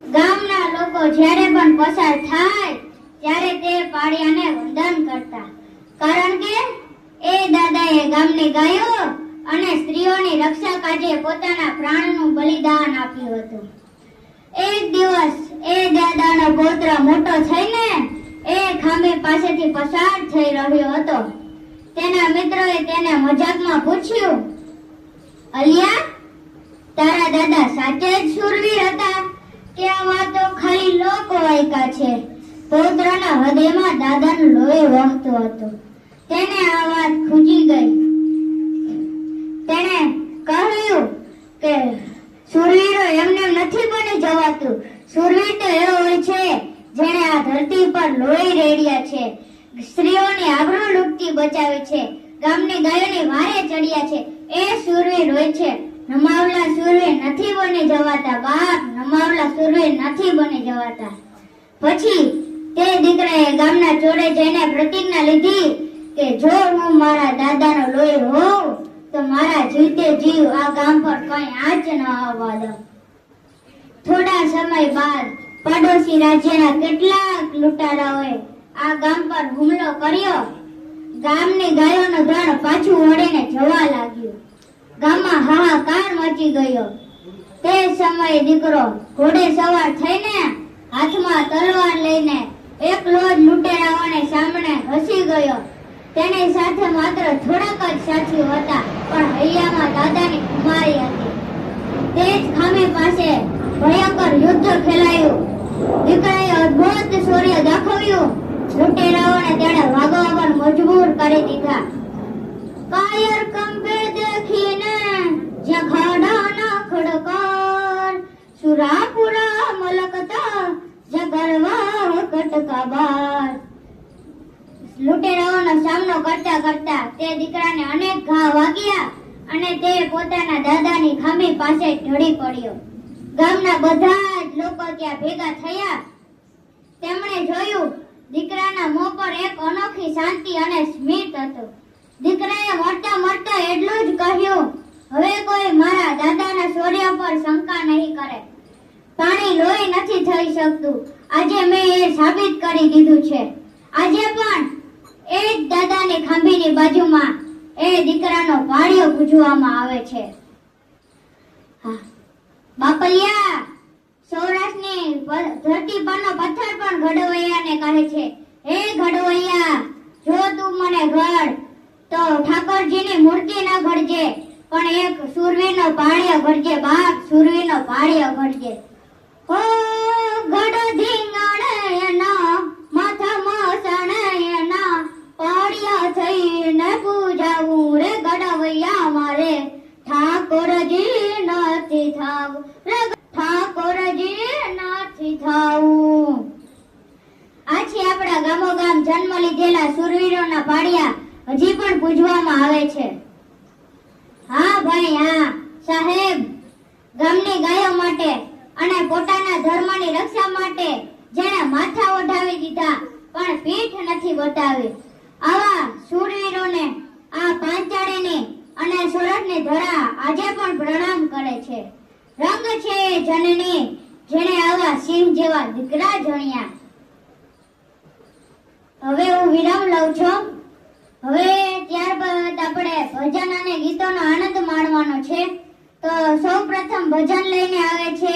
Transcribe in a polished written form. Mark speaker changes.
Speaker 1: ગામના લોકો જ્યારે પણ પસાર થાય ત્યારે તે પાળિયાને વંદન કરતા, કારણ કે એ દાદાએ ગામની ગાયો અને સ્ત્રીઓની રક્ષા કાજે પોતાના પ્રાણનું બલિદાન આપ્યું હતું. એક દિવસ એ દાદાનો પૌત્ર મોટો થઈને એ ખાંભી પાસેથી પસાર થઈ રહ્યો હતો. તેના મિત્રોએ તેને મજાકમાં પૂછ્યું, અલિયા, તારા દાદા સાચે જ શૂરવીર હતા કે આ વાતો ખાલી લોકો વાયકા છે? પૌત્રના હૃદયમાં દાદાનું લોહી વહેતું હતું. તેને આ વાત ખૂજી ગઈ. તેણે કહ્યું કે શૂરવીરો એમને નથી બની જવાતું. શૂરવીર તો એવો હોય છે જેણે આ ધરતી પર લોહી રેડ્યા છે, સ્ત્રીઓની આબરૂ લૂંટતી બચાવી છે, ગામની ગાયોની વારે ચડ્યા છે. એ શૂરવીર હોય છે. નમાવલા શૂરવીર નથી બની જવાતા બાપ, નમાવલા શૂરવીર નથી બની જવાતા. પછી તે દીકરાએ ગામના ચોરે જઈને પ્રતિજ્ઞા લીધી કે જો હું મારા દાદાનો લોહી હોઉં તો મારા જીવતે જીવ આ ગામ પર કઈ આંચ ન આવવા દઉં. થોડા સમય બાદ પડોશી રાજ્યના કેટલાક લૂંટારાઓએ આ ગામ પર હુમલો કર્યો. ગામની ગાયોનું ધણ પાછું વળીને જવા લાગ્યું. ગામમાં હાહાકાર મચી ગયો. તે સમયે દીકરો ઘોડે સવાર થઈને હાથમાં તલવાર લઈને એકલો જ લૂંટેરાઓને સામે હસી ગયો. તેની સાથે માત્ર થોડાક જ સાથીઓ હતા, પણ હૈયામાં દાદાની કુમારી હતી. તે જ ખામી પાસે ભયંકર યુદ્ધ ખેલાયું. દીકરાએ અદ્ભુત શૌર્ય દાખવ્યું. લૂંટેરાઓને તેણે ભાગવા પર મજબૂર કરી દીધા. કાયર કંબે દેખીને જ્યાં ખાડાના ખડકાર, સુરાપુરા મલકતા જ્યાં ગરવા કટકા બાર. લૂંટેરાઓનો સામનો કરતા કરતા તે દીકરાને અનેક ઘા વાગ્યા અને તે પોતાના દાદાની ખાંભી પાસે ઢળી પડ્યો. ગામના બધા જ લોકો ત્યાં ભેગા થયા. તેમણે જોયું દીકરાના મોં પર એક અનોખી શાંતિ અને સ્મિત હતું. દીકરાએ મળતા મળતા એટલું જ કહ્યું, હવે કોઈ મારા દાદાના શૌર્ય પર શંકા નહીં કરે. પાણી લોહી નથી થઈ શકતું. આજે મેં એ સાબિત કરી દીધું છે. આજે પણ એ જ દાદાની ખાંભીની બાજુમાં એ દીકરાનો પાળિયો પૂજવામાં આવે છે. બાપલિયા, સૌરાષ્ટ્રની ધરતી પરનો પથ્થર પણ ઘડવૈયાને કહે છે, હે ઘડવૈયા, જો તું મને ઘડ તો ઠાકોરજીની મૂર્તિ ન ઘડજે, પણ એક શૂરવીરનો પાળિયો ઘડજે બાપ, શૂરવીરનો પાળિયો ઘડજે. ઓ ગઢ ધીંગાણેના માથામાં સણેના પાળિયા થઈને પૂજાવું રે ગઢવૈયા મારે, ઠાકોરજી નથી થાવું રે, ઠાકોરજી નથી થાવું. આ છે આપણા ગામો ગામ જન્મ લીધેલા શૂરવીરોના પાળિયા હજી પણ પૂજવામાં આવે છે. હા ભાઈ, હા સાહેબ, ગામની ગાયો માટે અને પોતાના ધર્મની રક્ષા માટે જેણે માથા ઓઢાવી દીધા પણ પીઠ નથી બતાવી, આવા શૂરવીરોને આ પાંચાળીની અને સોરઠની ધરા આજે પણ પ્રણામ કરે છે. રંગ છે એ જનની જેણે આવા સિંહ જેવા દીકરા જણ્યા. હવે હું વિરામ લઉં છું. હવે ત્યારબાદ આપણે ભજન અને ગીતોનો આનંદ માણવાનો છે. તો સૌ પ્રથમ ભજન લઈને આવે છે